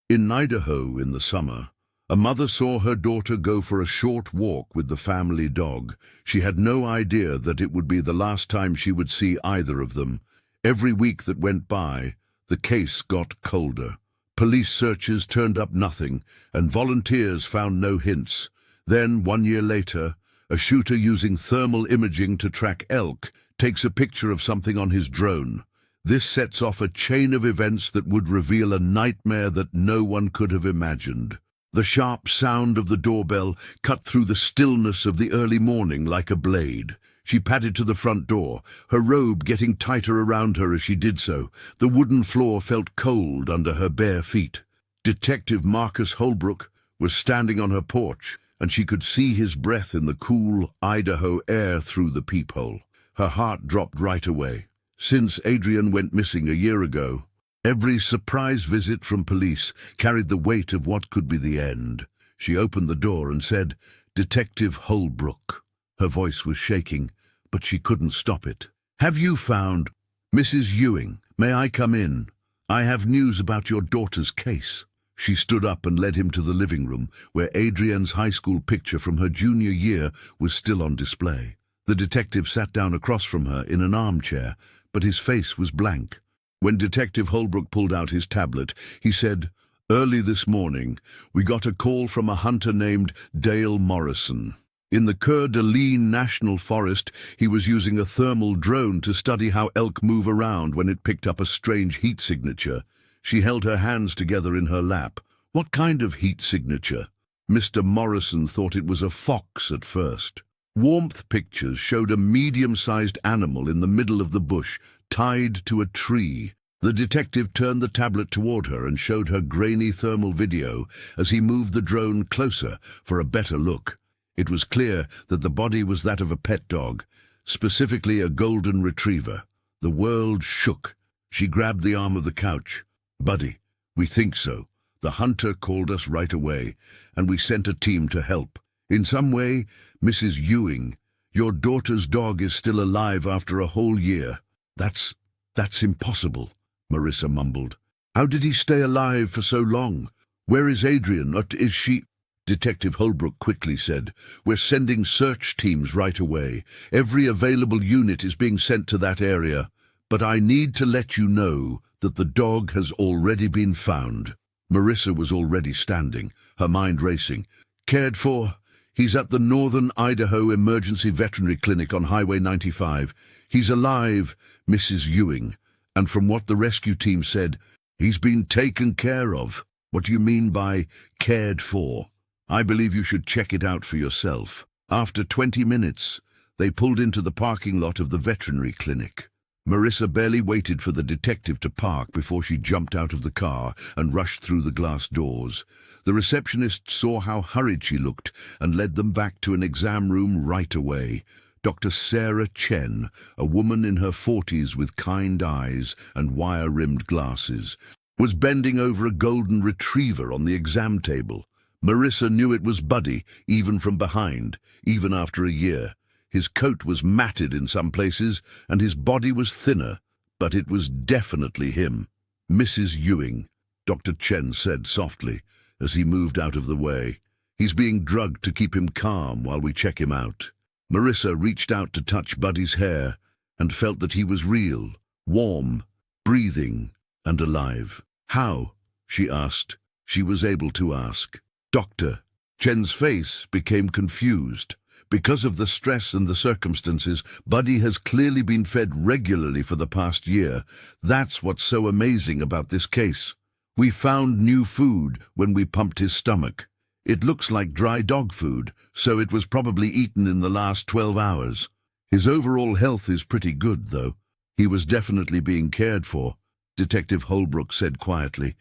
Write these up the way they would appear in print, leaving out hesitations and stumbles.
In Idaho in the summer, a mother saw her daughter go for a short walk with the family dog. She had no idea that it would be the last time she would see either of them. Every week that went by, the case got colder. Police searches turned up nothing, and volunteers found no hints. Then, 1 year later, a shooter using thermal imaging to track elk takes a picture of something on his drone. This sets off a chain of events that would reveal a nightmare that no one could have imagined. The sharp sound of the doorbell cut through the stillness of the early morning like a blade. She padded to the front door, her robe getting tighter around her as she did so. The wooden floor felt cold under her bare feet. Detective Marcus Holbrook was standing on her porch, and she could see his breath in the cool Idaho air through the peephole. Her heart dropped right away. Since Adrian went missing a year ago, every surprise visit from police carried the weight of what could be the end. She opened the door and said, "Detective Holbrook." Her voice was shaking, but she couldn't stop it. "Have you found Mrs. Ewing? May I come in? I have news about your daughter's case." She stood up and led him to the living room, where Adrian's high school picture from her junior year was still on display. The detective sat down across from her in an armchair, but his face was blank. When Detective Holbrook pulled out his tablet, he said, "Early this morning, we got a call from a hunter named Dale Morrison. In the Coeur d'Alene National Forest, he was using a thermal drone to study how elk move around when it picked up a strange heat signature." She held her hands together in her lap. "What kind of heat signature?" Mr. Morrison thought it was a fox at first. Warmth pictures showed a medium-sized animal in the middle of the bush, tied to a tree. The detective turned the tablet toward her and showed her grainy thermal video as he moved the drone closer for a better look. It was clear that the body was that of a pet dog, specifically a golden retriever. The world shook. She grabbed the arm of the couch. "Buddy, we think so. The hunter called us right away, and we sent a team to help. In some way, Mrs. Ewing, your daughter's dog is still alive after a whole year." That's impossible," Marissa mumbled. "How did he stay alive for so long? Where is Adrian? Or is she—" Detective Holbrook quickly said, "We're sending search teams right away. Every available unit is being sent to that area. But I need to let you know that the dog has already been found." Marissa was already standing, her mind racing. "Cared for? He's at the Northern Idaho Emergency Veterinary Clinic on Highway 95. He's alive, Mrs. Ewing. And from what the rescue team said, he's been taken care of." "What do you mean by cared for?" "I believe you should check it out for yourself." After 20 minutes, they pulled into the parking lot of the veterinary clinic. Marissa barely waited for the detective to park before she jumped out of the car and rushed through the glass doors. The receptionist saw how hurried she looked and led them back to an exam room right away. Dr. Sarah Chen, a woman in her 40s with kind eyes and wire-rimmed glasses, was bending over a golden retriever on the exam table. Marissa knew it was Buddy, even from behind, even after a year. His coat was matted in some places, and his body was thinner, but it was definitely him. "Mrs. Ewing," Dr. Chen said softly, as he moved out of the way. "He's being drugged to keep him calm while we check him out." Marissa reached out to touch Buddy's hair and felt that he was real, warm, breathing, and alive. "How?" she asked. She was able to ask. "Doctor." Chen's face became confused. "Because of the stress and the circumstances, Buddy has clearly been fed regularly for the past year. That's what's so amazing about this case. We found new food when we pumped his stomach. It looks like dry dog food, so it was probably eaten in the last 12 hours. His overall health is pretty good, though. He was definitely being cared for," Detective Holbrook said quietly.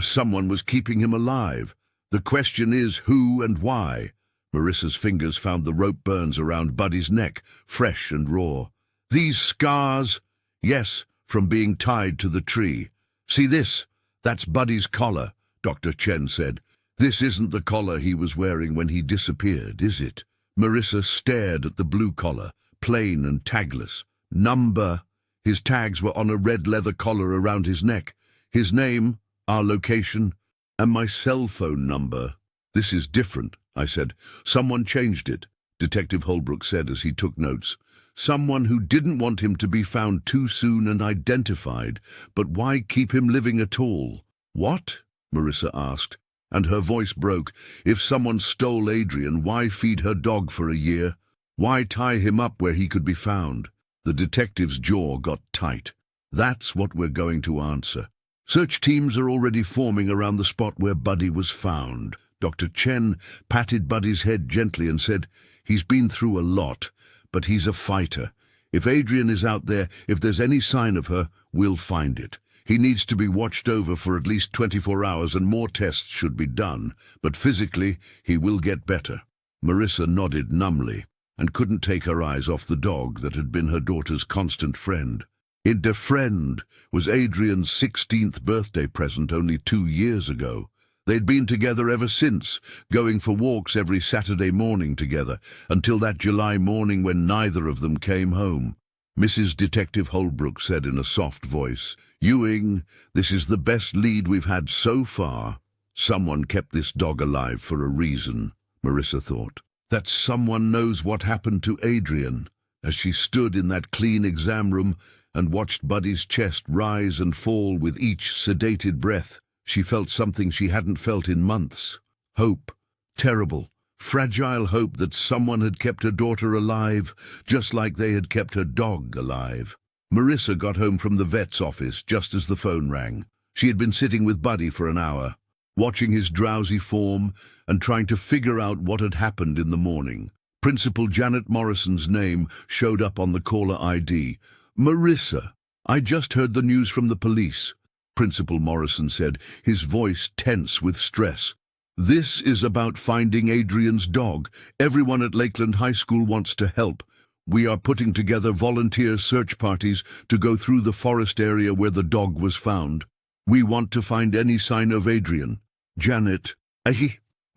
"Someone was keeping him alive. The question is who and why." Marissa's fingers found the rope burns around Buddy's neck, fresh and raw. "These scars?" "Yes, from being tied to the tree. See this? That's Buddy's collar," Dr. Chen said. "This isn't the collar he was wearing when he disappeared, is it?" Marissa stared at the blue collar, plain and tagless. "Number." His tags were on a red leather collar around his neck. His name, our location, And my cell phone number. This is different, I said. Someone changed it, Detective Holbrook said as he took notes. Someone who didn't want him to be found too soon and identified. But why keep him living at all? What? Marissa asked, and her voice broke. If someone stole Adrian, why feed her dog for a year? Why tie him up where he could be found? The detective's jaw got tight. That's what we're going to answer. Search teams are already forming around the spot where Buddy was found. Dr. Chen patted Buddy's head gently and said, "He's been through a lot, but he's a fighter. If Adrian is out there, if there's any sign of her, we'll find it. He needs to be watched over for at least 24 hours and more tests should be done, but physically he will get better." Marissa nodded numbly and couldn't take her eyes off the dog that had been her daughter's constant friend. The friend was Adrian's 16th birthday present only 2 years ago. They'd been together ever since, going for walks every Saturday morning together, until that July morning when neither of them came home. Mrs. Detective Holbrook said in a soft voice, "Ewing, this is the best lead we've had so far." Someone kept this dog alive for a reason, Marissa thought. That someone knows what happened to Adrian. As she stood in that clean exam room and watched Buddy's chest rise and fall with each sedated breath, she felt something she hadn't felt in months. Hope. Terrible, fragile hope that someone had kept her daughter alive, just like they had kept her dog alive. Marissa got home from the vet's office just as the phone rang. She had been sitting with Buddy for an hour, watching his drowsy form and trying to figure out what had happened in the morning. Principal Janet Morrison's name showed up on the caller ID. "Marissa, I just heard the news from the police," Principal Morrison said, his voice tense with stress. "This is about finding Adrian's dog. Everyone at Lakeland High School wants to help. We are putting together volunteer search parties to go through the forest area where the dog was found. We want to find any sign of Adrian." "Janet,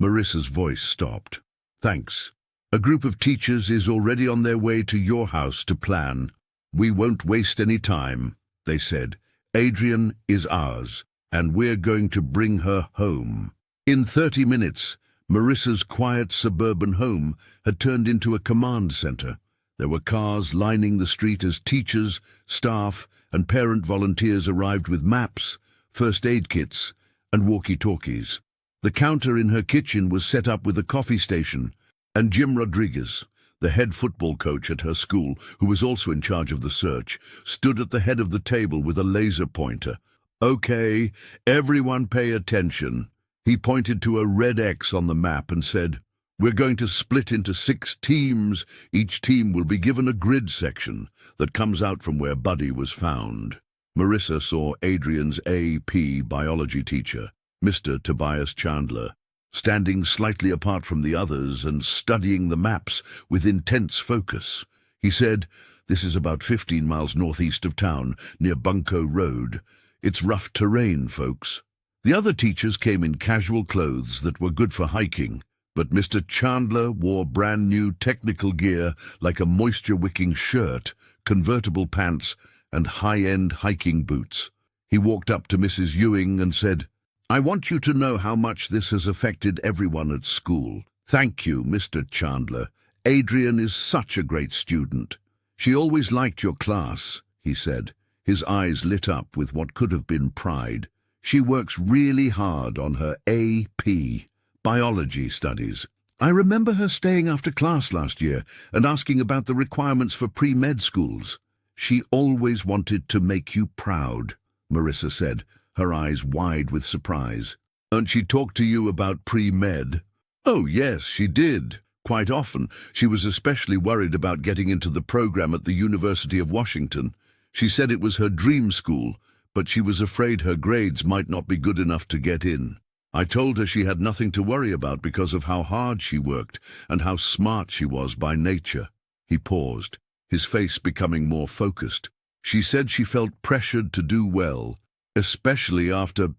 Marissa's voice stopped. "Thanks. A group of teachers is already on their way to your house to plan. We won't waste any time," they said. "Adrian is ours, and we're going to bring her home." In 30 minutes, Marissa's quiet suburban home had turned into a command center. There were cars lining the street as teachers, staff, and parent volunteers arrived with maps, first aid kits, and walkie-talkies. The counter in her kitchen was set up with a coffee station, and Jim Rodriguez, the head football coach at her school, who was also in charge of the search, stood at the head of the table with a laser pointer. "Okay, everyone pay attention." He pointed to a red X on the map and said, "We're going to split into 6 teams. Each team will be given a grid section that comes out from where Buddy was found." Marissa saw Adrian's AP biology teacher, Mr. Tobias Chandler, standing slightly apart from the others and studying the maps with intense focus. He said, "This is about 15 miles northeast of town, near Bunko Road. It's rough terrain, folks." The other teachers came in casual clothes that were good for hiking, but Mr. Chandler wore brand new technical gear like a moisture-wicking shirt, convertible pants, and high-end hiking boots. He walked up to Mrs. Ewing and said, "I want you to know how much this has affected everyone at school. Thank you, Mr. Chandler. Adrian is such a great student." "She always liked your class," he said. His eyes lit up with what could have been pride. "She works really hard on her AP, biology studies. I remember her staying after class last year and asking about the requirements for pre-med schools." "She always wanted to make you proud," Marissa said, her eyes wide with surprise. "And she talked to you about pre-med?" "Oh, yes, she did. Quite often. She was especially worried about getting into the program at the University of Washington. She said it was her dream school, but she was afraid her grades might not be good enough to get in. I told her she had nothing to worry about because of how hard she worked and how smart she was by nature." He paused, his face becoming more focused. "She said she felt pressured to do well, especially after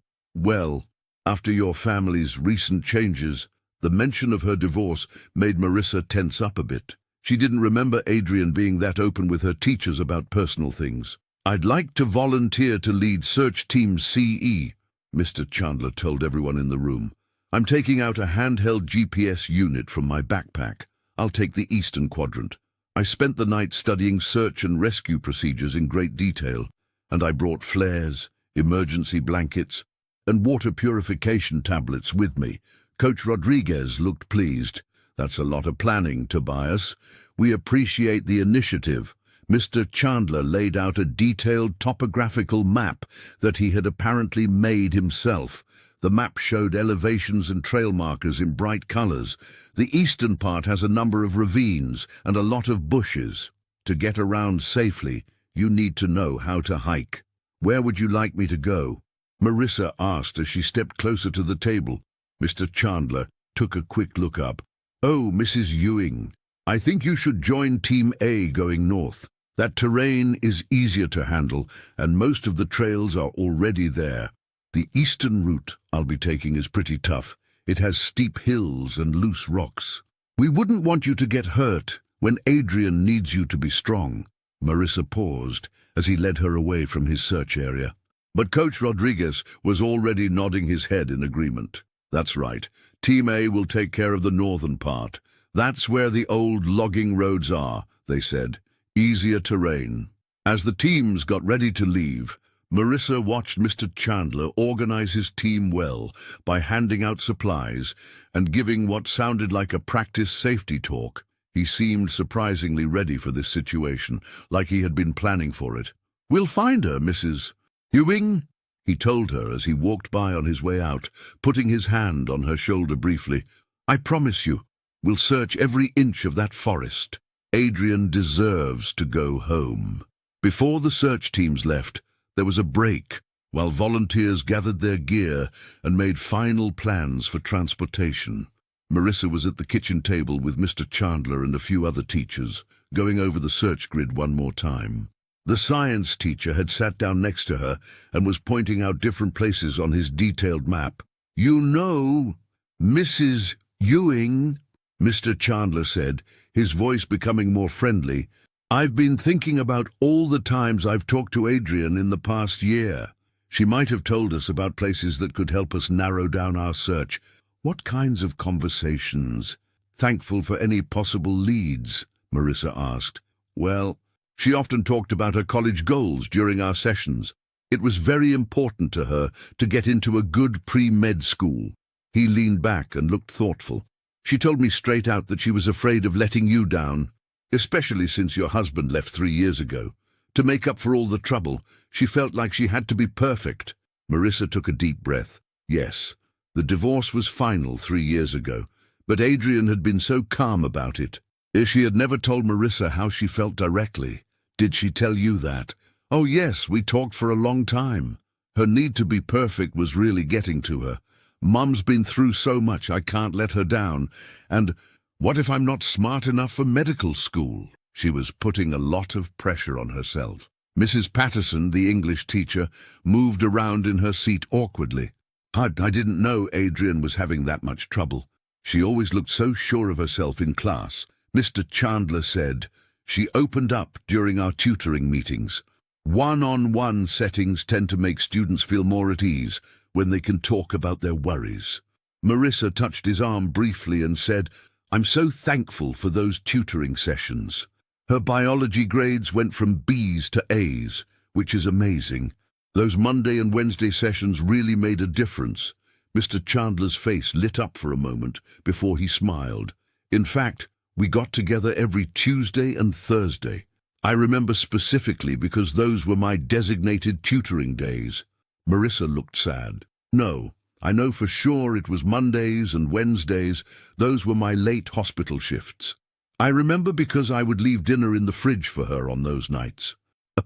your family's recent changes." The mention of her divorce made Marissa tense up a bit. She didn't remember Adrian being that open with her teachers about personal things. "I'd like to volunteer to lead Search Team CE," Mr. Chandler told everyone in the room. "I'm taking out a handheld GPS unit from my backpack. I'll take the eastern quadrant. I spent the night studying search and rescue procedures in great detail, and I brought flares, emergency blankets, and water purification tablets with me." Coach Rodriguez looked pleased. "That's a lot of planning, Tobias. We appreciate the initiative." Mr. Chandler laid out a detailed topographical map that he had apparently made himself. The map showed elevations and trail markers in bright colors. The eastern part has a number of ravines and a lot of bushes. To get around safely, you need to know how to hike. "Where would you like me to go?" Marissa asked as she stepped closer to the table. Mr. Chandler took a quick look up. "Oh, Mrs. Ewing, I think you should join Team A going north. That terrain is easier to handle, and most of the trails are already there. The eastern route I'll be taking is pretty tough. It has steep hills and loose rocks. We wouldn't want you to get hurt when Adrian needs you to be strong." Marissa paused as he led her away from his search area. But Coach Rodriguez was already nodding his head in agreement. "That's right. Team A will take care of the northern part. That's where the old logging roads are," they said. "Easier terrain." As the teams got ready to leave, Marissa watched Mr. Chandler organize his team well by handing out supplies and giving what sounded like a practice safety talk. He seemed surprisingly ready for this situation, like he had been planning for it. "We'll find her, Mrs. Ewing," he told her as he walked by on his way out, putting his hand on her shoulder briefly. "I promise you, we'll search every inch of that forest. Adrian deserves to go home." Before the search teams left, there was a break while volunteers gathered their gear and made final plans for transportation. Marissa was at the kitchen table with Mr. Chandler and a few other teachers, going over the search grid one more time. The science teacher had sat down next to her and was pointing out different places on his detailed map. "You know, Mrs. Ewing," Mr. Chandler said, his voice becoming more friendly, "I've been thinking about all the times I've talked to Adrian in the past year. She might have told us about places that could help us narrow down our search." "What kinds of conversations?" "Thankful for any possible leads," Marissa asked. "Well, she often talked about her college goals during our sessions. It was very important to her to get into a good pre-med school." He leaned back and looked thoughtful. "She told me straight out that she was afraid of letting you down, especially since your husband left 3 years ago. To make up for all the trouble, she felt like she had to be perfect." Marissa took a deep breath. Yes, the divorce was final 3 years ago, but Adrian had been so calm about it. She had never told Marissa how she felt directly. "Did she tell you that?" "Oh yes, we talked for a long time. Her need to be perfect was really getting to her. Mum's been through so much, I can't let her down. And what if I'm not smart enough for medical school?" She was putting a lot of pressure on herself. Mrs. Patterson, the English teacher, moved around in her seat awkwardly. I didn't know Adrian was having that much trouble. She always looked so sure of herself in class." Mr. Chandler said, "She opened up during our tutoring meetings. One-on-one settings tend to make students feel more at ease when they can talk about their worries." Marissa touched his arm briefly and said, "I'm so thankful for those tutoring sessions. Her biology grades went from B's to A's, which is amazing. Those Monday and Wednesday sessions really made a difference." Mr. Chandler's face lit up for a moment before he smiled. "In fact, we got together every Tuesday and Thursday. I remember specifically because those were my designated tutoring days." Marissa looked sad. "No, I know for sure it was Mondays and Wednesdays. Those were my late hospital shifts. I remember because I would leave dinner in the fridge for her on those nights."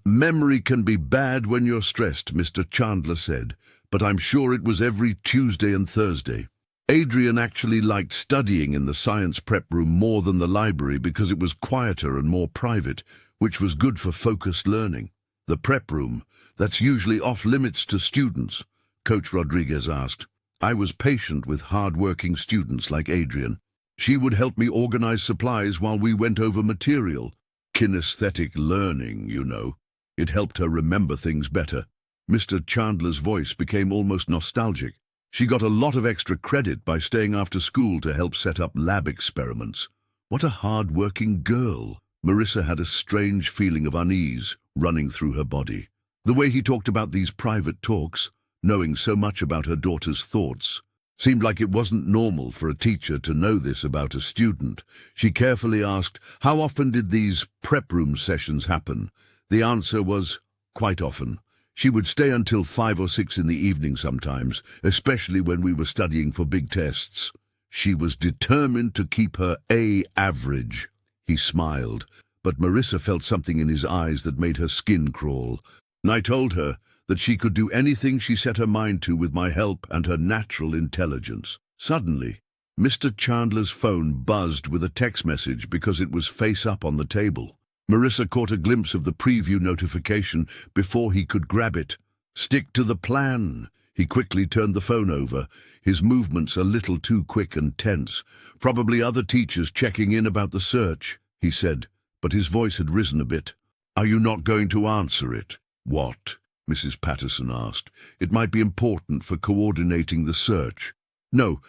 "Memory can be bad when you're stressed," Mr. Chandler said, "but I'm sure it was every Tuesday and Thursday. Adrian actually liked studying in the science prep room more than the library because it was quieter and more private, which was good for focused learning." "The prep room, that's usually off-limits to students?" Coach Rodriguez asked. "I was patient with hard-working students like Adrian. She would help me organize supplies while we went over material. Kinesthetic learning, you know. It helped her remember things better." Mr. Chandler's voice became almost nostalgic. She got a lot of extra credit by staying after school to help set up lab experiments. What a hard-working girl. Marissa had a strange feeling of unease running through her body. The way he talked about these private talks, knowing so much about her daughter's thoughts, seemed like it wasn't normal for a teacher to know this about a student. She carefully asked, how often did these prep room sessions happen? The answer was, quite often. She would stay until 5 or 6 in the evening sometimes, especially when we were studying for big tests. She was determined to keep her A average. He smiled, but Marissa felt something in his eyes that made her skin crawl. And I told her that she could do anything she set her mind to with my help and her natural intelligence. Suddenly, Mr. Chandler's phone buzzed with a text message because it was face up on the table. Marissa caught a glimpse of the preview notification before he could grab it. Stick to the plan. He quickly turned the phone over, his movements a little too quick and tense. Probably other teachers checking in about the search, he said, but his voice had risen a bit. Are you not going to answer it? What? Mrs. Patterson asked. It might be important for coordinating the search. No,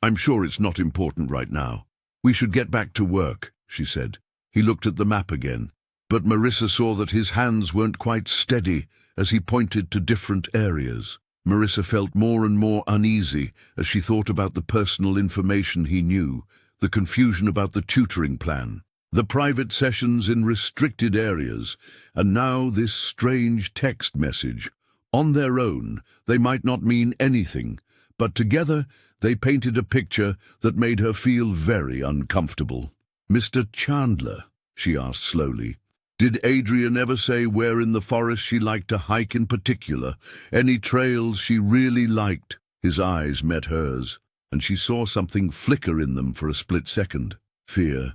I'm sure it's not important right now. We should get back to work, she said. He looked at the map again, but Marissa saw that his hands weren't quite steady as he pointed to different areas. Marissa felt more and more uneasy as she thought about the personal information he knew, the confusion about the tutoring plan, the private sessions in restricted areas, and now this strange text message. On their own, they might not mean anything, but together they painted a picture that made her feel very uncomfortable. Mr. Chandler, she asked slowly, did Adrian ever say where in the forest she liked to hike in particular? Any trails she really liked? His eyes met hers, and she saw something flicker in them for a split second. Fear.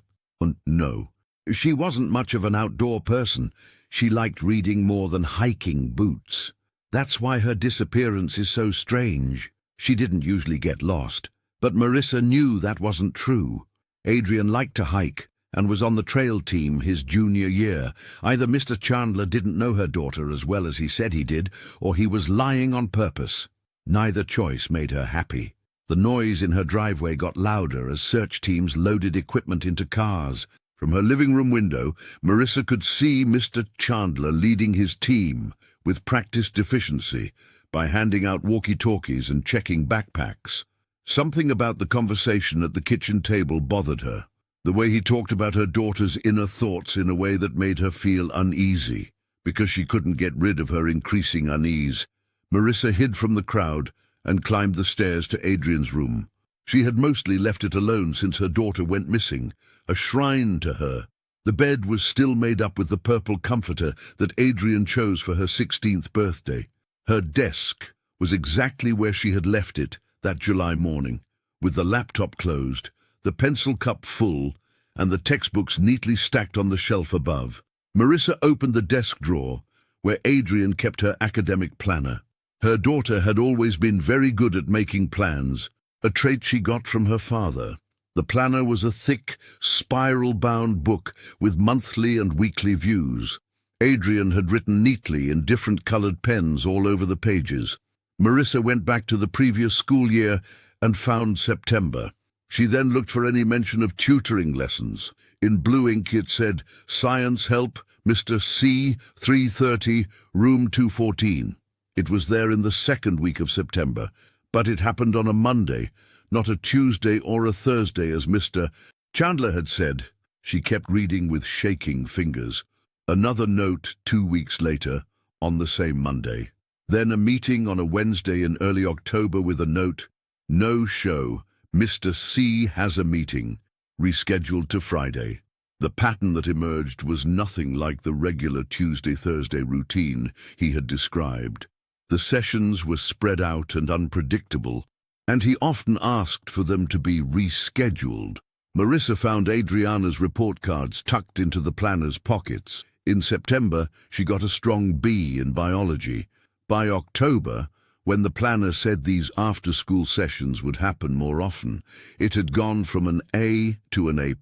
No. She wasn't much of an outdoor person. She liked reading more than hiking boots. That's why her disappearance is so strange. She didn't usually get lost, but Marissa knew that wasn't true. Adrian liked to hike and was on the trail team his junior year. Either Mr. Chandler didn't know her daughter as well as he said he did, or he was lying on purpose. Neither choice made her happy. The noise in her driveway got louder as search teams loaded equipment into cars. From her living room window, Marissa could see Mr. Chandler leading his team with practiced efficiency by handing out walkie-talkies and checking backpacks. Something about the conversation at the kitchen table bothered her. The way he talked about her daughter's inner thoughts in a way that made her feel uneasy. Because she couldn't get rid of her increasing unease, Marissa hid from the crowd and climbed the stairs to Adrian's room. She had mostly left it alone since her daughter went missing, a shrine to her. The bed was still made up with the purple comforter that Adrian chose for her 16th birthday. Her desk was exactly where she had left it that July morning, with the laptop closed, the pencil cup full, and the textbooks neatly stacked on the shelf above. Marissa opened the desk drawer, where Adrian kept her academic planner. Her daughter had always been very good at making plans, a trait she got from her father. The planner was a thick, spiral-bound book with monthly and weekly views. Adrian had written neatly in different colored pens all over the pages. Marissa went back to the previous school year and found September. She then looked for any mention of tutoring lessons. In blue ink it said, Science Help, Mr. C, 3:30, Room 214. It was there in the second week of September, but it happened on a Monday, not a Tuesday or a Thursday as Mr. Chandler had said. She kept reading with shaking fingers. Another note 2 weeks later, on the same Monday. Then a meeting on a Wednesday in early October with a note, no show, Mr. C has a meeting, rescheduled to Friday. The pattern that emerged was nothing like the regular Tuesday-Thursday routine he had described. The sessions were spread out and unpredictable, and he often asked for them to be rescheduled. Marissa found Adriana's report cards tucked into the planner's pockets. In September, she got a strong B in biology. By October, when the planner said these after-school sessions would happen more often, it had gone from an A to an A+.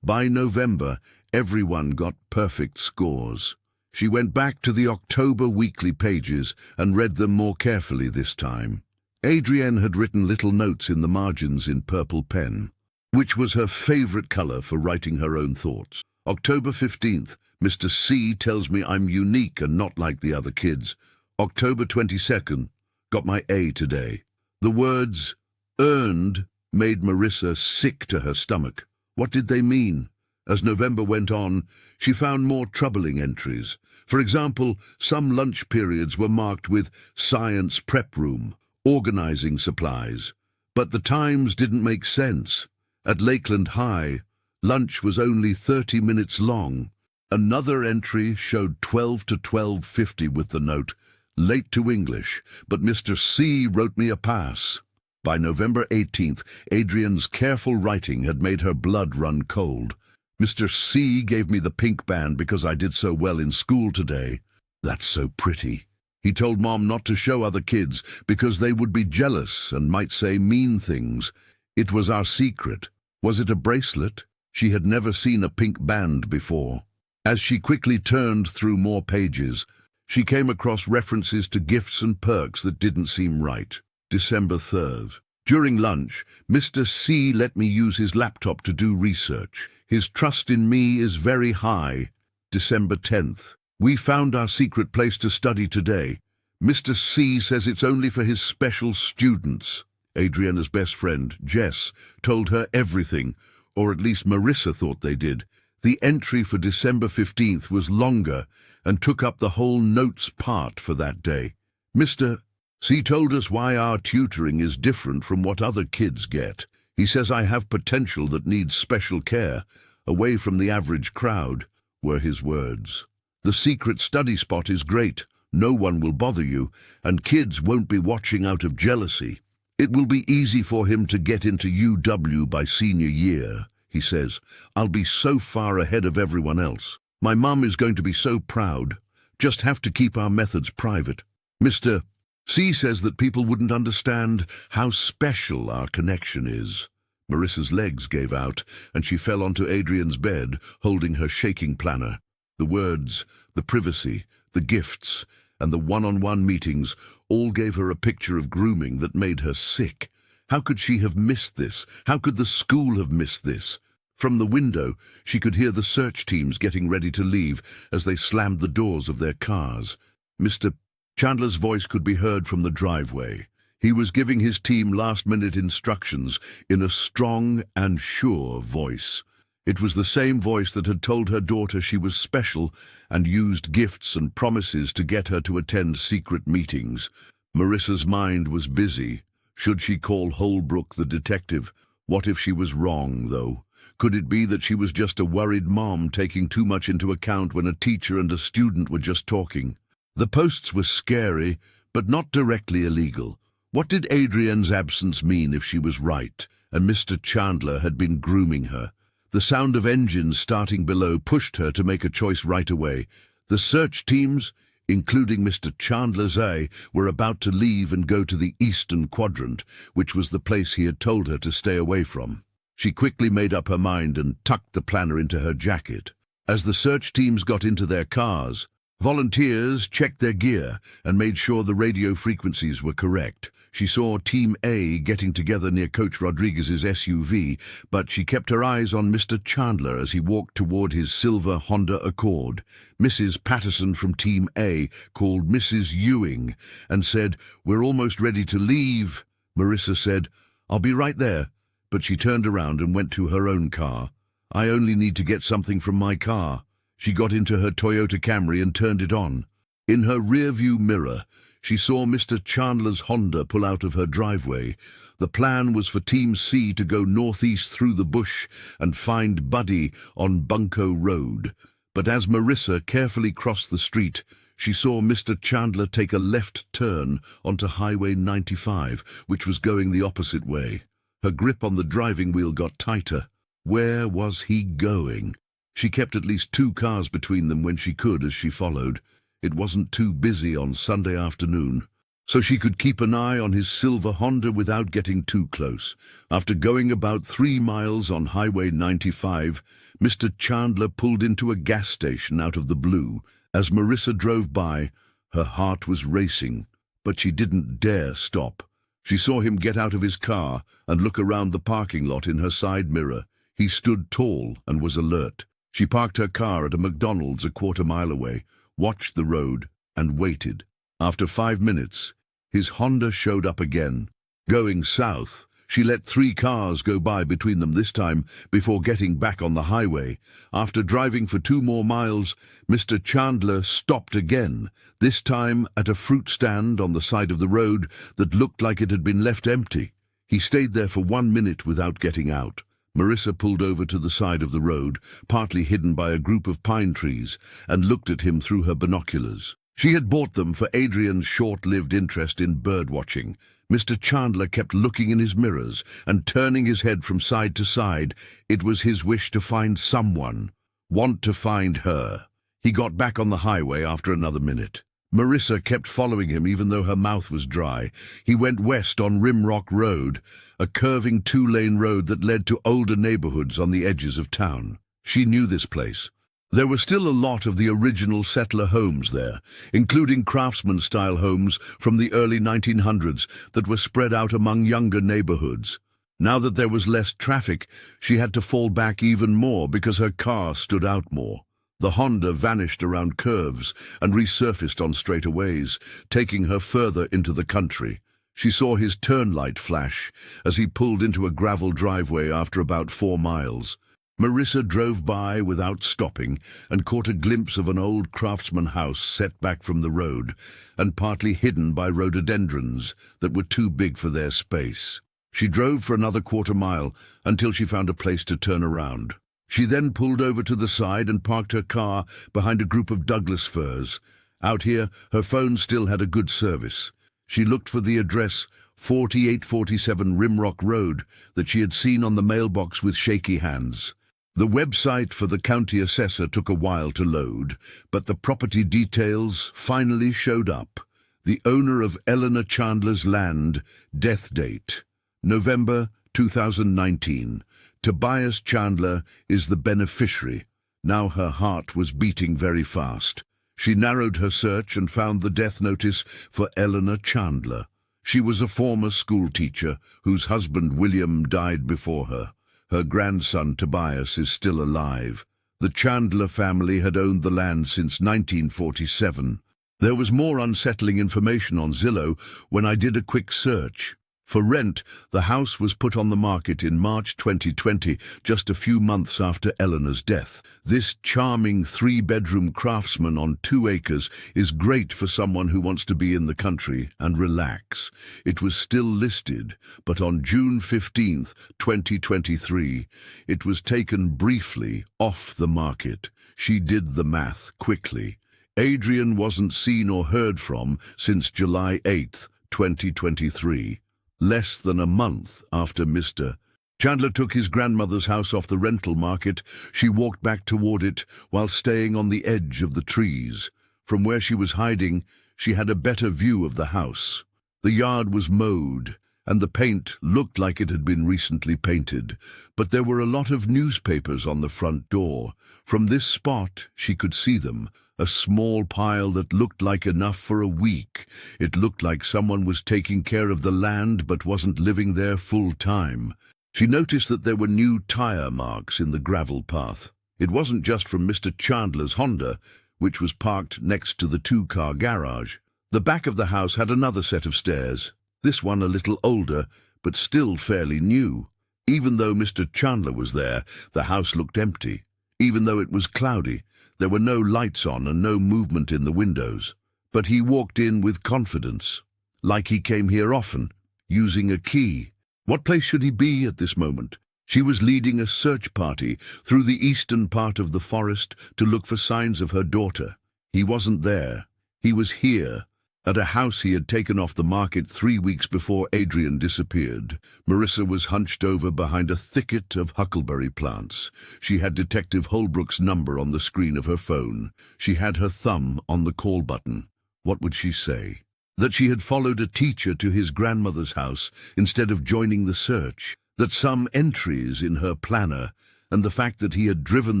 By November, everyone got perfect scores. She went back to the October weekly pages and read them more carefully this time. Adrienne had written little notes in the margins in purple pen, which was her favorite color for writing her own thoughts. October 15th, Mr. C tells me I'm unique and not like the other kids. October 22nd, got my A today. The words earned made Marissa sick to her stomach. What did they mean? As November went on, she found more troubling entries. For example, some lunch periods were marked with science prep room, organizing supplies. But the times didn't make sense. At Lakeland High, lunch was only 30 minutes long. Another entry showed 12 to 12:50 with the note, late to English, but Mr. C wrote me a pass. By November 18th, Adrienne's careful writing had made her blood run cold. Mr. C gave me the pink band because I did so well in school today. That's so pretty. He told Mom not to show other kids because they would be jealous and might say mean things. It was our secret. Was it a bracelet? She had never seen a pink band before. As she quickly turned through more pages, she came across references to gifts and perks that didn't seem right. December 3rd. During lunch, Mr. C let me use his laptop to do research. His trust in me is very high. December 10th. We found our secret place to study today. Mr. C says it's only for his special students. Adrienne's best friend, Jess, told her everything, or at least Marissa thought they did. The entry for December 15th was longer and took up the whole notes part for that day. Mr. C told us why our tutoring is different from what other kids get. He says I have potential that needs special care, away from the average crowd, were his words. The secret study spot is great, no one will bother you, and kids won't be watching out of jealousy. It will be easy for him to get into UW by senior year, he says. I'll be so far ahead of everyone else. My mum is going to be so proud. Just have to keep our methods private. Mr. C says that people wouldn't understand how special our connection is. Marissa's legs gave out, and she fell onto Adrienne's bed, holding her shaking planner. The words, the privacy, the gifts, and the one-on-one meetings all gave her a picture of grooming that made her sick. How could she have missed this? How could the school have missed this? From the window, she could hear the search teams getting ready to leave as they slammed the doors of their cars. Mr. Chandler's voice could be heard from the driveway. He was giving his team last-minute instructions in a strong and sure voice. It was the same voice that had told her daughter she was special and used gifts and promises to get her to attend secret meetings. Marissa's mind was busy. Should she call Holbrook the detective? What if she was wrong, though? Could it be that she was just a worried mom taking too much into account when a teacher and a student were just talking? The posts were scary, but not directly illegal. What did Adrienne's absence mean if she was right, and Mr. Chandler had been grooming her? The sound of engines starting below pushed her to make a choice right away. The search teams, including Mr. Chandler's eye, were about to leave and go to the eastern quadrant, which was the place he had told her to stay away from. She quickly made up her mind and tucked the planner into her jacket. As the search teams got into their cars, volunteers checked their gear and made sure the radio frequencies were correct. She saw Team A getting together near Coach Rodriguez's SUV, but she kept her eyes on Mr. Chandler as he walked toward his silver Honda Accord. Mrs. Patterson from Team A called Mrs. Ewing and said, "We're almost ready to leave." Marissa said, "I'll be right there," but she turned around and went to her own car. "I only need to get something from my car." She got into her Toyota Camry and turned it on. In her rearview mirror, she saw Mr. Chandler's Honda pull out of her driveway. The plan was for Team C to go northeast through the bush and find Buddy on Bunko Road. But as Marissa carefully crossed the street, she saw Mr. Chandler take a left turn onto Highway 95, which was going the opposite way. Her grip on the driving wheel got tighter. Where was he going? She kept at least 2 cars between them when she could as she followed. It wasn't too busy on Sunday afternoon, so she could keep an eye on his silver Honda without getting too close. After going about 3 miles on Highway 95, Mr. Chandler pulled into a gas station out of the blue. As Marissa drove by, her heart was racing, but she didn't dare stop. She saw him get out of his car and look around the parking lot in her side mirror. He stood tall and was alert. She parked her car at a McDonald's a quarter-mile away, watched the road, and waited. After 5 minutes, his Honda showed up again. Going south, she let 3 cars go by between them this time before getting back on the highway. After driving for 2 more miles, Mr. Chandler stopped again, this time at a fruit stand on the side of the road that looked like it had been left empty. He stayed there for 1 minute without getting out. Marissa pulled over to the side of the road, partly hidden by a group of pine trees, and looked at him through her binoculars. She had bought them for Adrian's short-lived interest in birdwatching. Mr. Chandler kept looking in his mirrors and turning his head from side to side. It was his wish to find someone, want to find her. He got back on the highway after another minute. Marissa kept following him even though her mouth was dry. He went west on Rimrock Road, a curving 2-lane road that led to older neighborhoods on the edges of town. She knew this place. There were still a lot of the original settler homes there, including craftsman-style homes from the early 1900s that were spread out among younger neighborhoods. Now that there was less traffic, she had to fall back even more because her car stood out more. The Honda vanished around curves and resurfaced on straightaways, taking her further into the country. She saw his turn light flash as he pulled into a gravel driveway after about 4 miles. Marissa drove by without stopping and caught a glimpse of an old craftsman house set back from the road and partly hidden by rhododendrons that were too big for their space. She drove for another quarter-mile until she found a place to turn around. She then pulled over to the side and parked her car behind a group of Douglas firs. Out here, her phone still had a good service. She looked for the address 4847 Rimrock Road that she had seen on the mailbox with shaky hands. The website for the county assessor took a while to load, but the property details finally showed up. The owner of Eleanor Chandler's land, death date, November 2019. Tobias Chandler is the beneficiary. Now her heart was beating very fast. She narrowed her search and found the death notice for Eleanor Chandler. She was a former school teacher whose husband William died before her. Her grandson Tobias is still alive. The Chandler family had owned the land since 1947. There was more unsettling information on Zillow when I did a quick search. For rent, the house was put on the market in March 2020, just a few months after Eleanor's death. This charming 3-bedroom craftsman on 2 acres is great for someone who wants to be in the country and relax. It was still listed, but on June 15, 2023, it was taken briefly off the market. She did the math quickly. Adrian wasn't seen or heard from since July 8, 2023. Less than a month after Mr. Chandler took his grandmother's house off the rental market, she walked back toward it while staying on the edge of the trees. From where she was hiding, she had a better view of the house. The yard was mowed, and the paint looked like it had been recently painted, but there were a lot of newspapers on the front door. From this spot, she could see them, a small pile that looked like enough for a week. It looked like someone was taking care of the land but wasn't living there full time. She noticed that there were new tire marks in the gravel path. It wasn't just from Mr. Chandler's Honda, which was parked next to the 2-car garage. The back of the house had another set of stairs, this one a little older, but still fairly new. Even though Mr. Chandler was there, the house looked empty. Even though it was cloudy, there were no lights on and no movement in the windows. But he walked in with confidence, like he came here often, using a key. What place should he be at this moment? She was leading a search party through the eastern part of the forest to look for signs of her daughter. He wasn't there. He was here, at a house he had taken off the market 3 weeks before Adrian disappeared. Marissa was hunched over behind a thicket of huckleberry plants. She had Detective Holbrook's number on the screen of her phone. She had her thumb on the call button. What would she say? That she had followed a teacher to his grandmother's house instead of joining the search. That some entries in her planner and the fact that he had driven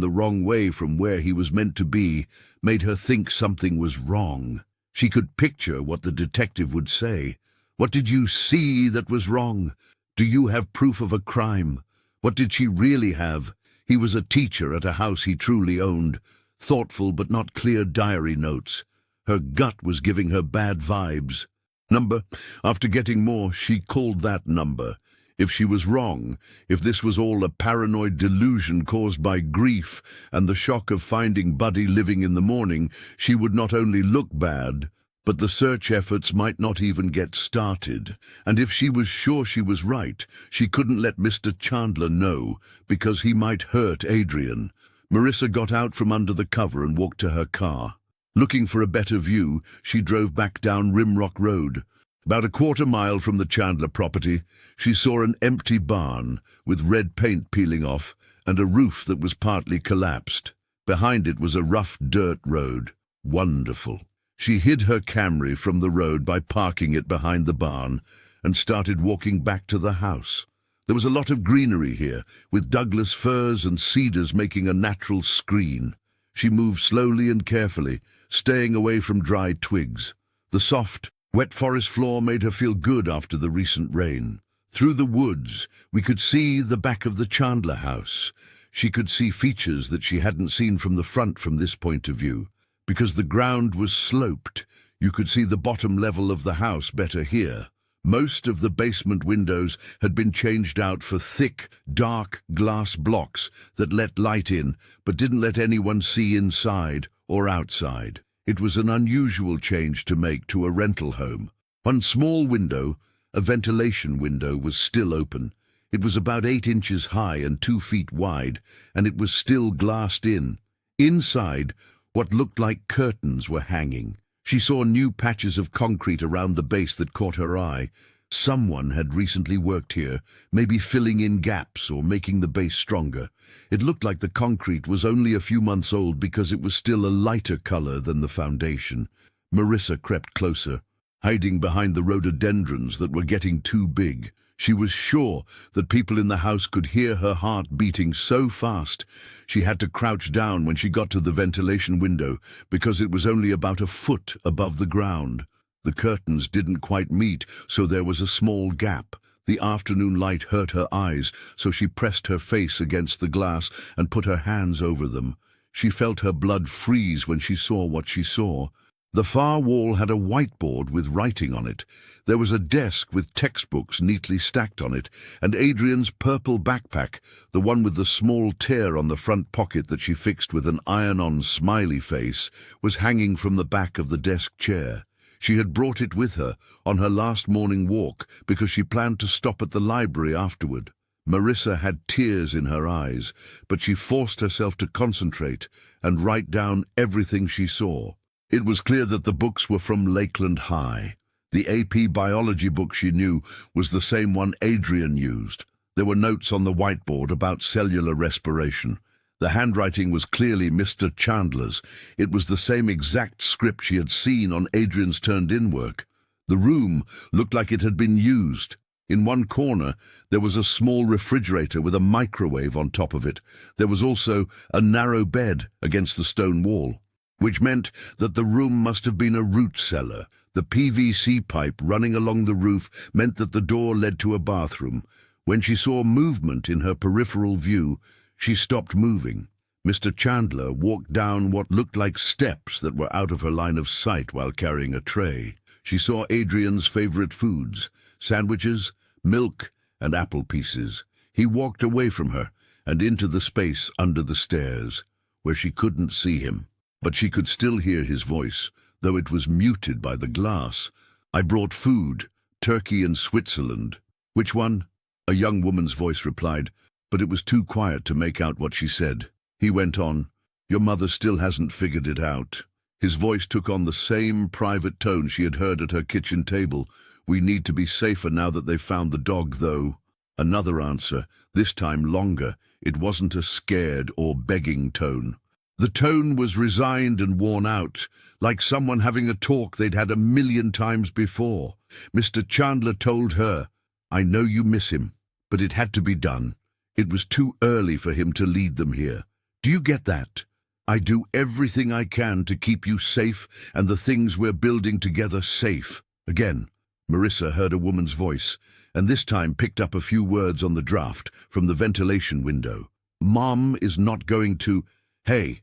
the wrong way from where he was meant to be made her think something was wrong. She could picture what the detective would say. What did you see that was wrong? Do you have proof of a crime? What did she really have? He was a teacher at a house he truly owned. Thoughtful but not clear diary notes. Her gut was giving her bad vibes. Number. After getting more, she called that number. If she was wrong, if this was all a paranoid delusion caused by grief and the shock of finding Buddy living in the morning, she would not only look bad, but the search efforts might not even get started. And if she was sure she was right, she couldn't let Mr. Chandler know, because he might hurt Adrian. Marissa got out from under the cover and walked to her car. Looking for a better view, she drove back down Rimrock Road. About a quarter-mile from the Chandler property, she saw an empty barn with red paint peeling off and a roof that was partly collapsed. Behind it was a rough dirt road. Wonderful. She hid her Camry from the road by parking it behind the barn and started walking back to the house. There was a lot of greenery here, with Douglas firs and cedars making a natural screen. She moved slowly and carefully, staying away from dry twigs. The soft, wet forest floor made her feel good after the recent rain. Through the woods, we could see the back of the Chandler house. She could see features that she hadn't seen from the front from this point of view. Because the ground was sloped, you could see the bottom level of the house better here. Most of the basement windows had been changed out for thick, dark glass blocks that let light in, but didn't let anyone see inside or outside. It was an unusual change to make to a rental home. One small window, a ventilation window, was still open. It was about 8 inches high and 2 feet wide, and it was still glassed in. Inside, what looked like curtains were hanging. She saw new patches of concrete around the base that caught her eye. Someone had recently worked here, maybe filling in gaps or making the base stronger. It looked like the concrete was only a few months old because it was still a lighter color than the foundation. Marissa crept closer, hiding behind the rhododendrons that were getting too big. She was sure that people in the house could hear her heart beating so fast. She had to crouch down when she got to the ventilation window because it was only about a foot above the ground. The curtains didn't quite meet, so there was a small gap. The afternoon light hurt her eyes, so she pressed her face against the glass and put her hands over them. She felt her blood freeze when she saw what she saw. The far wall had a whiteboard with writing on it. There was a desk with textbooks neatly stacked on it, and Adrian's purple backpack, the one with the small tear on the front pocket that she fixed with an iron-on smiley face, was hanging from the back of the desk chair. She had brought it with her on her last morning walk because she planned to stop at the library afterward. Marissa had tears in her eyes, but she forced herself to concentrate and write down everything she saw. It was clear that the books were from Lakeland High. The AP biology book she knew was the same one Adrian used. There were notes on the whiteboard about cellular respiration. The handwriting was clearly Mr. Chandler's. It was the same exact script she had seen on Adrian's turned-in work. The room looked like it had been used. In one corner, there was a small refrigerator with a microwave on top of it. There was also a narrow bed against the stone wall, which meant that the room must have been a root cellar. The PVC pipe running along the roof meant that the door led to a bathroom. When she saw movement in her peripheral view, she stopped moving. Mr. Chandler walked down what looked like steps that were out of her line of sight while carrying a tray. She saw Adrian's favorite foods, sandwiches, milk, and apple pieces. He walked away from her and into the space under the stairs, where she couldn't see him. But she could still hear his voice, though it was muted by the glass. "I brought food, turkey and Switzerland." "Which one?" A young woman's voice replied, but it was too quiet to make out what she said. He went on, "Your mother still hasn't figured it out." His voice took on the same private tone she had heard at her kitchen table. "We need to be safer now that they've found the dog, though." Another answer, this time longer. It wasn't a scared or begging tone. The tone was resigned and worn out, like someone having a talk they'd had 1,000,000 times before. Mr. Chandler told her, "I know you miss him, but it had to be done. It was too early for him to lead them here. Do you get that? I do everything I can to keep you safe and the things we're building together safe. Again, Marissa heard a woman's voice, and this time picked up a few words on the draft from the ventilation window. Mom is not going to... Hey,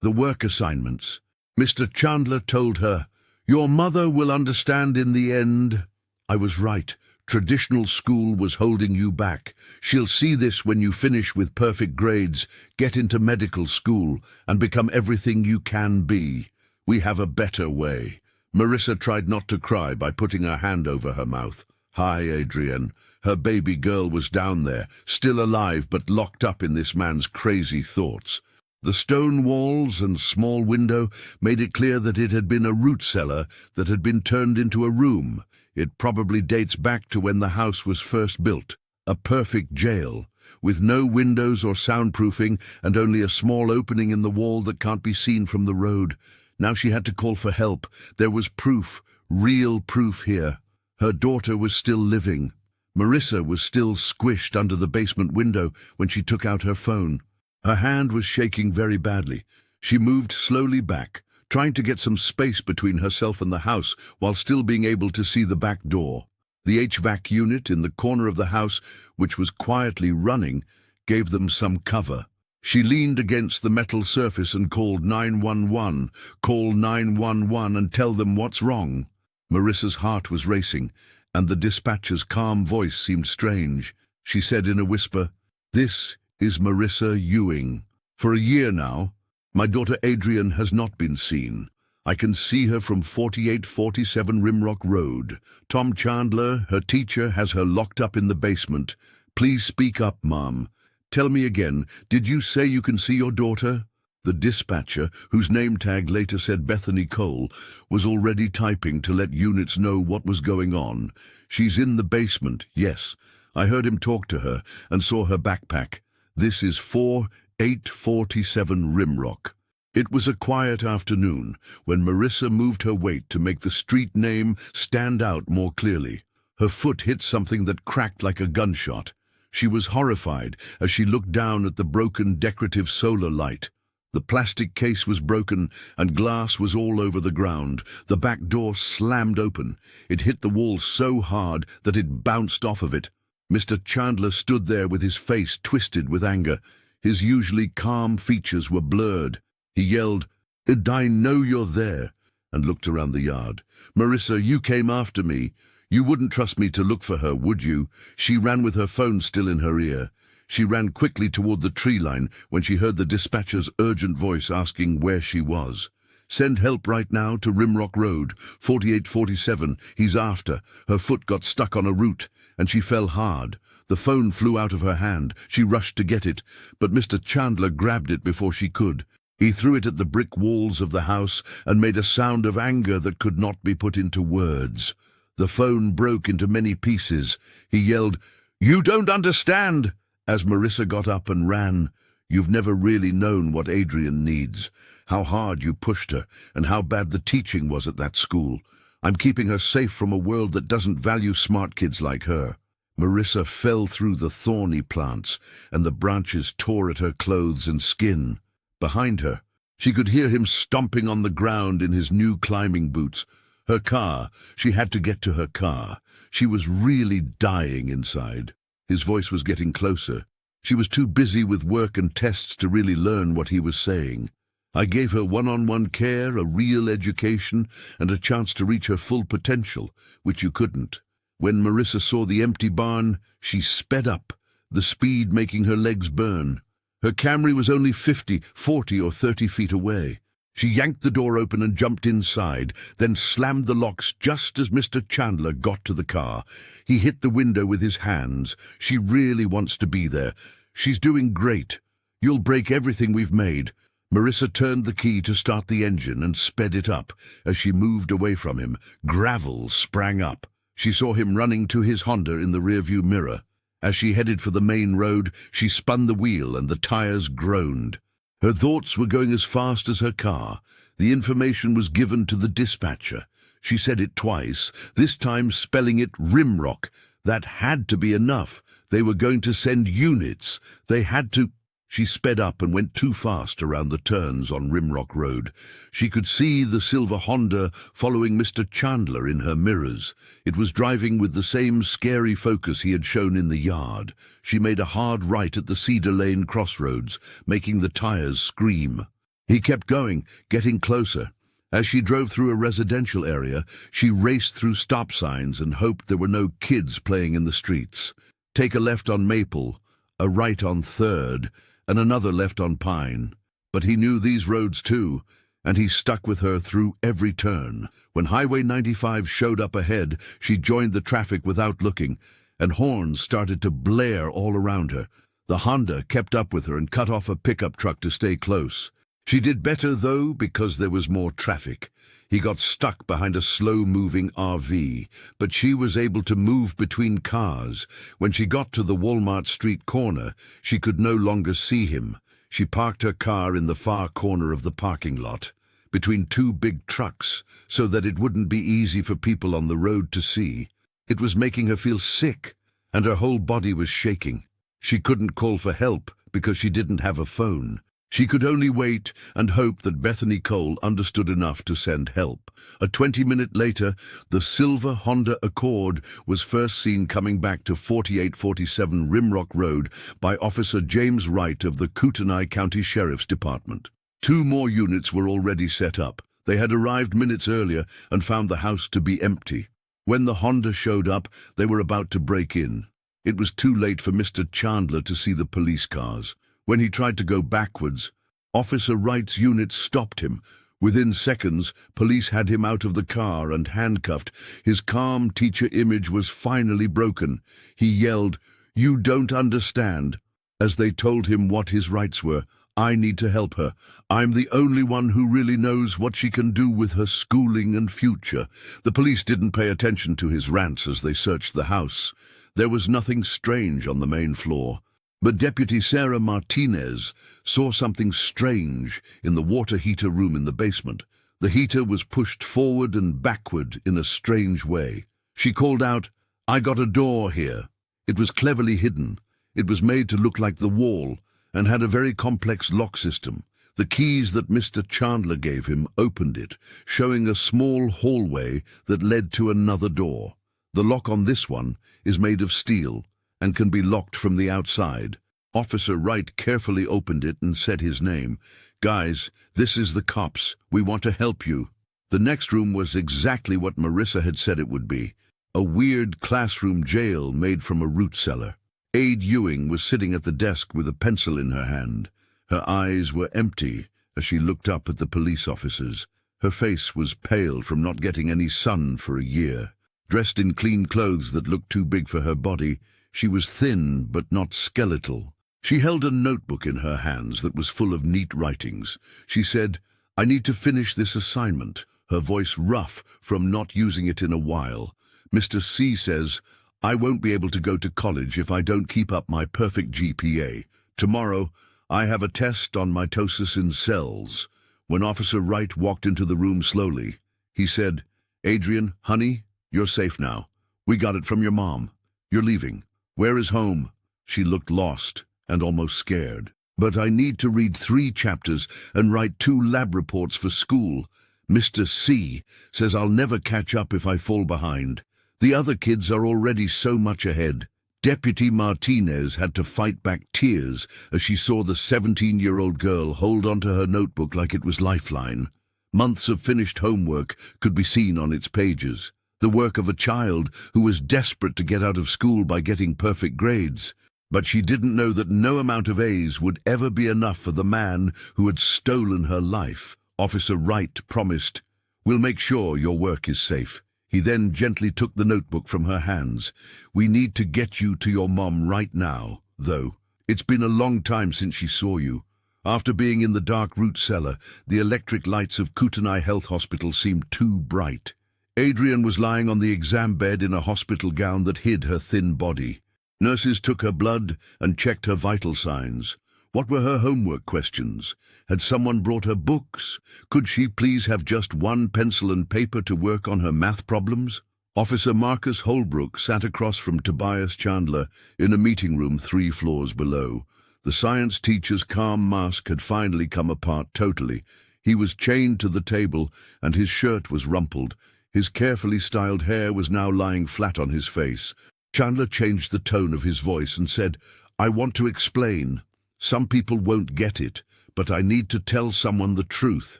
the work assignments. Mr. Chandler told her, your mother will understand in the end. I was right. Traditional school was holding you back. She'll see this when you finish with perfect grades, get into medical school, and become everything you can be. We have a better way. Marissa tried not to cry by putting her hand over her mouth. Hi, Adrienne. Her baby girl was down there, still alive but locked up in this man's crazy thoughts. The stone walls and small window made it clear that it had been a root cellar that had been turned into a room. It probably dates back to when the house was first built. A perfect jail, with no windows or soundproofing and only a small opening in the wall that can't be seen from the road. Now she had to call for help. There was proof, real proof here. Her daughter was still living. Marissa was still squished under the basement window when she took out her phone. Her hand was shaking very badly. She moved slowly back, trying to get some space between herself and the house while still being able to see the back door. The HVAC unit in the corner of the house, which was quietly running, gave them some cover. She leaned against the metal surface and called 911. Call 911 and tell them what's wrong. Marissa's heart was racing, and the dispatcher's calm voice seemed strange. She said in a whisper, "This is Marissa Ewing. For a year now, my daughter Adrienne has not been seen. I can see her from 4847 Rimrock Road. Tom Chandler, her teacher, has her locked up in the basement. Please speak up, Mom. Tell me again, did you say you can see your daughter?" The dispatcher, whose name tag later said Bethany Cole, was already typing to let units know what was going on. "She's in the basement, yes. I heard him talk to her and saw her backpack. This is 4847 Rimrock." It was a quiet afternoon when Marissa moved her weight to make the street name stand out more clearly. Her foot hit something that cracked like a gunshot. She was horrified as she looked down at the broken decorative solar light. The plastic case was broken and glass was all over the ground. The back door slammed open. It hit the wall so hard that it bounced off of it. Mr. Chandler stood there with his face twisted with anger. His usually calm features were blurred. He yelled, "I know you're there," and looked around the yard. "Marissa, you came after me. You wouldn't trust me to look for her, would you?" She ran with her phone still in her ear. She ran quickly toward the tree line when she heard the dispatcher's urgent voice asking where she was. "Send help right now to Rimrock Road, 4847. He's after." Her foot got stuck on a root, and she fell hard. The phone flew out of her hand. She rushed to get it, but Mr. Chandler grabbed it before she could. He threw it at the brick walls of the house and made a sound of anger that could not be put into words. The phone broke into many pieces. He yelled, "You don't understand!" As Marissa got up and ran. "You've never really known what Adrienne needs, how hard you pushed her, and how bad the teaching was at that school. I'm keeping her safe from a world that doesn't value smart kids like her." Marissa fell through the thorny plants, and the branches tore at her clothes and skin. Behind her, she could hear him stomping on the ground in his new climbing boots. Her car, she had to get to her car. She was really dying inside. His voice was getting closer. She was too busy with work and tests to really learn what he was saying. "I gave her one-on-one care, a real education, and a chance to reach her full potential, which you couldn't." When Marissa saw the empty barn, she sped up, the speed making her legs burn. Her Camry was only 50, 40, or 30 feet away. She yanked the door open and jumped inside, then slammed the locks just as Mr. Chandler got to the car. He hit the window with his hands. "She really wants to be there. She's doing great. You'll break everything we've made." Marissa turned the key to start the engine and sped it up. As she moved away from him, gravel sprang up. She saw him running to his Honda in the rearview mirror. As she headed for the main road, she spun the wheel and the tires groaned. Her thoughts were going as fast as her car. The information was given to the dispatcher. She said it twice, this time spelling it Rimrock. That had to be enough. They were going to send units. They had to. She sped up and went too fast around the turns on Rimrock Road. She could see the silver Honda following Mr. Chandler in her mirrors. It was driving with the same scary focus he had shown in the yard. She made a hard right at the Cedar Lane crossroads, making the tires scream. He kept going, getting closer. As she drove through a residential area, she raced through stop signs and hoped there were no kids playing in the streets. Take a left on Maple, a right on 3rd, and another left on Pine. But he knew these roads too, and he stuck with her through every turn. When Highway 95 showed up ahead, she joined the traffic without looking, and horns started to blare all around her. The Honda kept up with her and cut off a pickup truck to stay close. She did better, though, because there was more traffic. He got stuck behind a slow-moving RV, but she was able to move between cars. When she got to the Walmart Street corner, she could no longer see him. She parked her car in the far corner of the parking lot, between two big trucks, so that it wouldn't be easy for people on the road to see. It was making her feel sick, and her whole body was shaking. She couldn't call for help because she didn't have a phone. She could only wait and hope that Bethany Cole understood enough to send help. 20 minutes later, the silver Honda Accord was first seen coming back to 4847 Rimrock Road by Officer James Wright of the Kootenai County Sheriff's Department. 2 more units were already set up. They had arrived minutes earlier and found the house to be empty. When the Honda showed up, they were about to break in. It was too late for Mr. Chandler to see the police cars. When he tried to go backwards, Officer Wright's unit stopped him. Within seconds, police had him out of the car and handcuffed. His calm teacher image was finally broken. He yelled, "You don't understand," as they told him what his rights were. "I need to help her. I'm the only one who really knows what she can do with her schooling and future." The police didn't pay attention to his rants as they searched the house. There was nothing strange on the main floor. But Deputy Sarah Martinez saw something strange in the water heater room in the basement. The heater was pushed forward and backward in a strange way. She called out, "I got a door here." It was cleverly hidden. It was made to look like the wall and had a very complex lock system. The keys that Mr. Chandler gave him opened it, showing a small hallway that led to another door. The lock on this one is made of steel and can be locked from the outside. Officer Wright carefully opened it and said his name. "Guys, this is the cops. We want to help you." The next room was exactly what Marissa had said it would be. A weird classroom jail made from a root cellar. Aide Ewing was sitting at the desk with a pencil in her hand. Her eyes were empty as she looked up at the police officers. Her face was pale from not getting any sun for a year. Dressed in clean clothes that looked too big for her body, she was thin but not skeletal. She held a notebook in her hands that was full of neat writings. She said, "I need to finish this assignment," her voice rough from not using it in a while. "Mr. C says, I won't be able to go to college if I don't keep up my perfect GPA. Tomorrow, I have a test on mitosis in cells." When Officer Wright walked into the room slowly, he said, "Adrian, honey, you're safe now. We got it from your mom. You're leaving. Where is home?" She looked lost and almost scared. "But I need to read 3 chapters and write 2 lab reports for school. Mr. C says I'll never catch up if I fall behind. The other kids are already so much ahead." Deputy Martinez had to fight back tears as she saw the 17-year-old girl hold onto her notebook like it was lifeline. Months of finished homework could be seen on its pages. The work of a child who was desperate to get out of school by getting perfect grades. But she didn't know that no amount of A's would ever be enough for the man who had stolen her life. Officer Wright promised, "We'll make sure your work is safe." He then gently took the notebook from her hands. "We need to get you to your mom right now, though. It's been a long time since she saw you." After being in the dark root cellar, the electric lights of Kootenai Health Hospital seemed too bright. Adrian was lying on the exam bed in a hospital gown that hid her thin body. Nurses took her blood and checked her vital signs. What were her homework questions? Had someone brought her books? Could she please have just 1 pencil and paper to work on her math problems? Officer Marcus Holbrook sat across from Tobias Chandler in a meeting room 3 floors below. The science teacher's calm mask had finally come apart totally. He was chained to the table, and his shirt was rumpled. His carefully styled hair was now lying flat on his face. Chandler changed the tone of his voice and said, "I want to explain. Some people won't get it, but I need to tell someone the truth."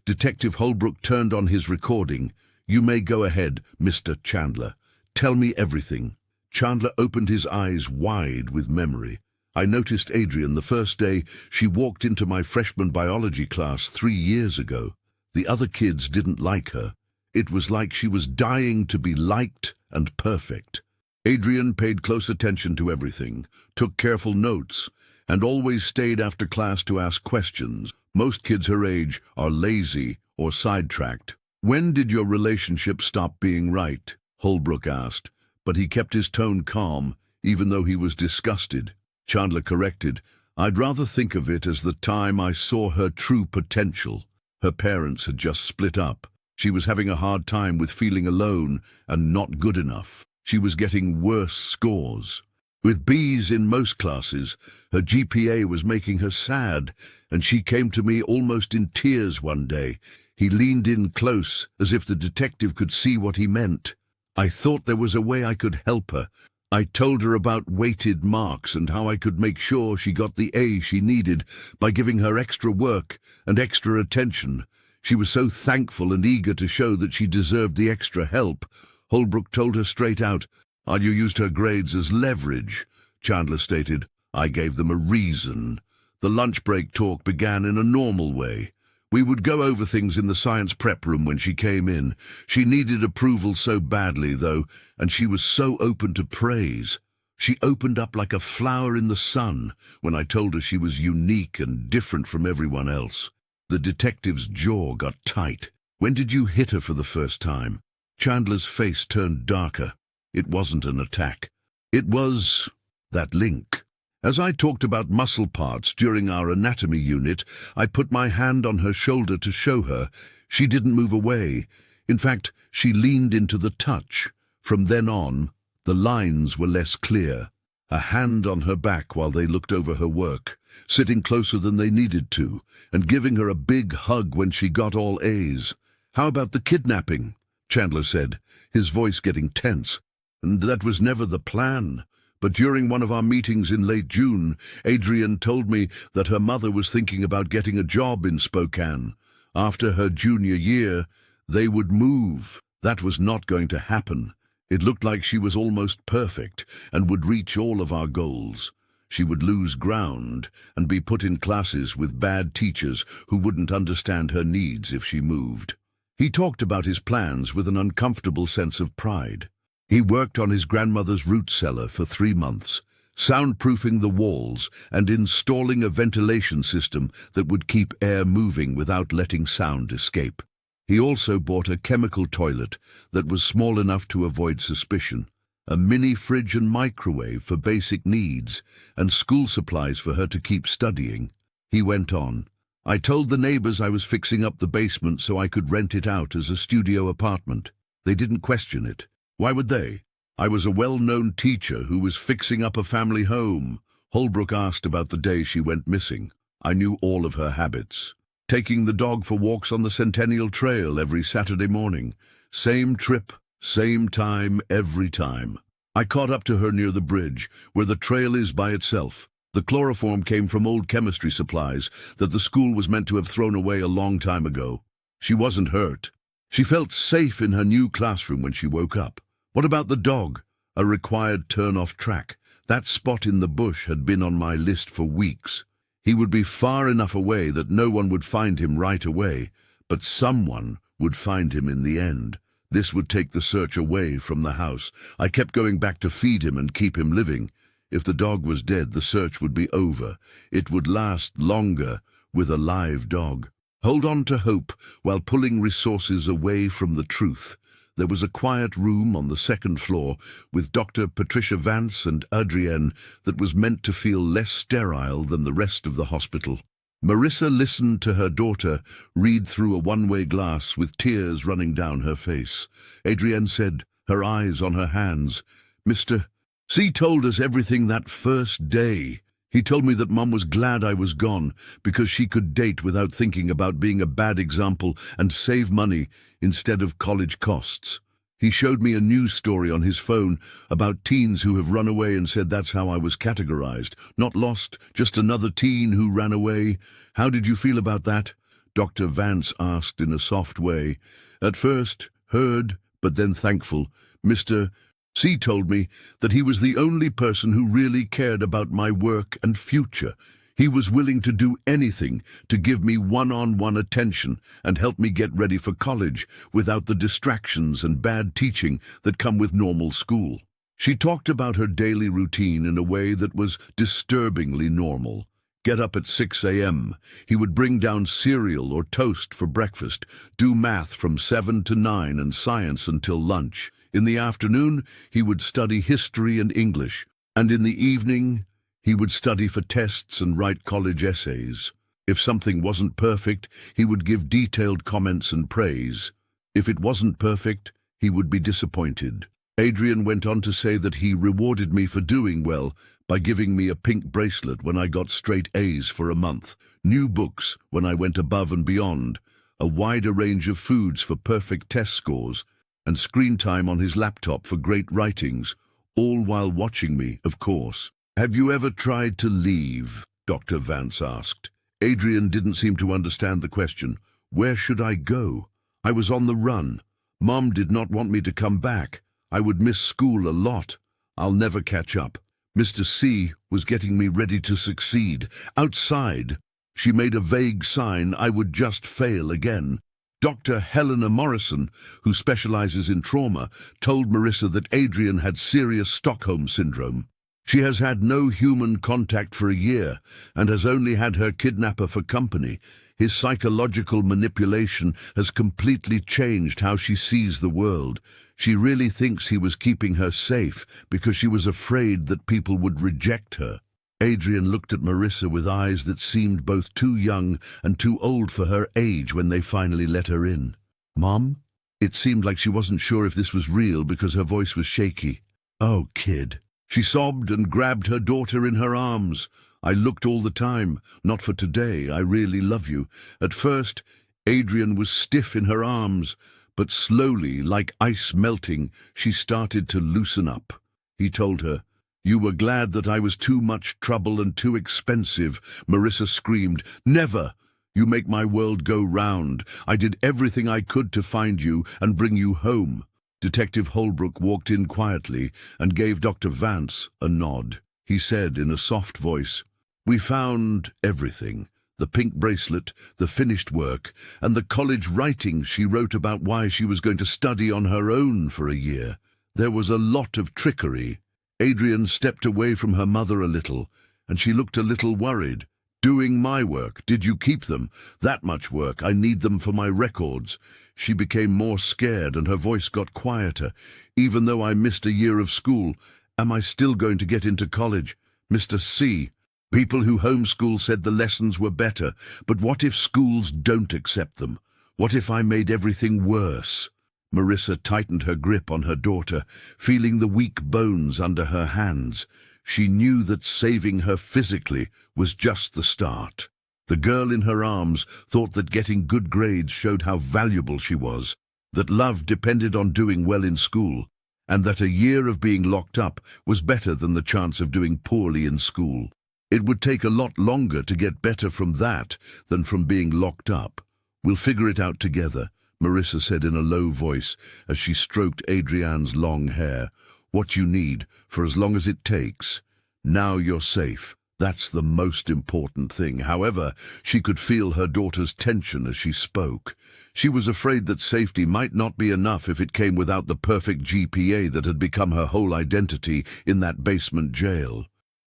Detective Holbrook turned on his recording. "You may go ahead, Mr. Chandler. Tell me everything." Chandler opened his eyes wide with memory. "I noticed Adrian the first day she walked into my freshman biology class 3 years ago. The other kids didn't like her. It was like she was dying to be liked and perfect. Adrian paid close attention to everything, took careful notes, and always stayed after class to ask questions. Most kids her age are lazy or sidetracked." "When did your relationship stop being right?" Holbrook asked, but he kept his tone calm, even though he was disgusted. Chandler corrected, "I'd rather think of it as the time I saw her true potential. Her parents had just split up. She was having a hard time with feeling alone and not good enough. She was getting worse scores. With B's in most classes, her GPA was making her sad, and she came to me almost in tears one day." He leaned in close, as if the detective could see what he meant. "I thought there was a way I could help her. I told her about weighted marks and how I could make sure she got the A she needed by giving her extra work and extra attention. She was so thankful and eager to show that she deserved the extra help." Holbrook told her straight out. "You used her grades as leverage," Chandler stated. "I gave them a reason." The lunch break talk began in a normal way. "We would go over things in the science prep room when she came in. She needed approval so badly, though, and she was so open to praise. She opened up like a flower in the sun when I told her she was unique and different from everyone else." The detective's jaw got tight. "When did you hit her for the first time?" Chandler's face turned darker. It wasn't an attack. It was that link. "As I talked about muscle parts during our anatomy unit, I put my hand on her shoulder to show her. She didn't move away. In fact, she leaned into the touch. From then on, the lines were less clear. A hand on her back while they looked over her work, sitting closer than they needed to, and giving her a big hug when she got all A's. How about the kidnapping?" Chandler said, his voice getting tense. "And that was never the plan. But during one of our meetings in late June, Adrian told me that her mother was thinking about getting a job in Spokane. After her junior year, they would move. That was not going to happen. It looked like she was almost perfect and would reach all of our goals. She would lose ground and be put in classes with bad teachers who wouldn't understand her needs if she moved." He talked about his plans with an uncomfortable sense of pride. He worked on his grandmother's root cellar for 3 months, soundproofing the walls and installing a ventilation system that would keep air moving without letting sound escape. He also bought a chemical toilet that was small enough to avoid suspicion, a mini fridge and microwave for basic needs, and school supplies for her to keep studying. He went on, "I told the neighbors I was fixing up the basement so I could rent it out as a studio apartment. They didn't question it. Why would they? I was a well-known teacher who was fixing up a family home." Holbrook asked about the day she went missing. "I knew all of her habits. Taking the dog for walks on the Centennial Trail every Saturday morning. Same trip, same time, every time. I caught up to her near the bridge, where the trail is by itself. The chloroform came from old chemistry supplies that the school was meant to have thrown away a long time ago. She wasn't hurt. She felt safe in her new classroom when she woke up. What about the dog? A required turn-off track. That spot in the bush had been on my list for weeks. He would be far enough away that no one would find him right away, but someone would find him in the end. This would take the search away from the house. I kept going back to feed him and keep him living. If the dog was dead, the search would be over. It would last longer with a live dog. Hold on to hope while pulling resources away from the truth. There was a quiet room on the 2nd floor with Dr. Patricia Vance and Adrienne that was meant to feel less sterile than the rest of the hospital. Marissa listened to her daughter read through a one-way glass with tears running down her face. Adrienne said, her eyes on her hands. Mr. C told us everything that first day. He told me that Mum was glad I was gone because she could date without thinking about being a bad example and save money instead of college costs. He showed me a news story on his phone about teens who have run away and said that's how I was categorized. Not lost, just another teen who ran away. How did you feel about that? Dr. Vance asked in a soft way. At first, hurt, but then thankful. Mr. C told me that he was the only person who really cared about my work and future. He was willing to do anything to give me one-on-one attention and help me get ready for college without the distractions and bad teaching that come with normal school. She talked about her daily routine in a way that was disturbingly normal. Get up at 6 a.m. He would bring down cereal or toast for breakfast, do math from 7 to 9 and science until lunch. In the afternoon, he would study history and English, and in the evening, he would study for tests and write college essays. If something wasn't perfect, he would give detailed comments and praise. If it wasn't perfect, he would be disappointed. Adrian went on to say that he rewarded me for doing well by giving me a pink bracelet when I got straight A's for a month, new books when I went above and beyond, a wider range of foods for perfect test scores, and screen time on his laptop for great writings, all while watching me, of course. Have you ever tried to leave? Dr. Vance asked. Adrian didn't seem to understand the question. Where should I go? I was on the run. Mom did not want me to come back. I would miss school a lot. I'll never catch up. Mr. C was getting me ready to succeed. Outside, she made a vague sign I would just fail again. Dr. Helena Morrison, who specializes in trauma, told Marissa that Adrian had serious Stockholm syndrome. She has had no human contact for a year and has only had her kidnapper for company. His psychological manipulation has completely changed how she sees the world. She really thinks he was keeping her safe because she was afraid that people would reject her. Adrian looked at Marissa with eyes that seemed both too young and too old for her age when they finally let her in. Mom? It seemed like she wasn't sure if this was real because her voice was shaky. Oh, kid. She sobbed and grabbed her daughter in her arms. I looked all the time. Not for today. I really love you. At first, Adrian was stiff in her arms, but slowly, like ice melting, she started to loosen up. He told her, "You were glad that I was too much trouble and too expensive." Marissa screamed, "Never! You make my world go round. I did everything I could to find you and bring you home." Detective Holbrook walked in quietly and gave Dr. Vance a nod. He said in a soft voice, "We found everything. The pink bracelet, the finished work, and the college writing she wrote about why she was going to study on her own for a year. There was a lot of trickery." Adrian stepped away from her mother a little, and she looked a little worried. "Doing my work, did you keep them? That much work, I need them for my records." She became more scared and her voice got quieter. "Even though I missed a year of school, am I still going to get into college?" Mr. C. People who homeschool said the lessons were better, but what if schools don't accept them? What if I made everything worse? Marissa tightened her grip on her daughter, feeling the weak bones under her hands. She knew that saving her physically was just the start. The girl in her arms thought that getting good grades showed how valuable she was, that love depended on doing well in school, and that a year of being locked up was better than the chance of doing poorly in school. It would take a lot longer to get better from that than from being locked up. "We'll figure it out together," Marissa said in a low voice as she stroked Adrian's long hair. "What you need, for as long as it takes. Now you're safe. That's the most important thing." However, she could feel her daughter's tension as she spoke. She was afraid that safety might not be enough if it came without the perfect GPA that had become her whole identity in that basement jail.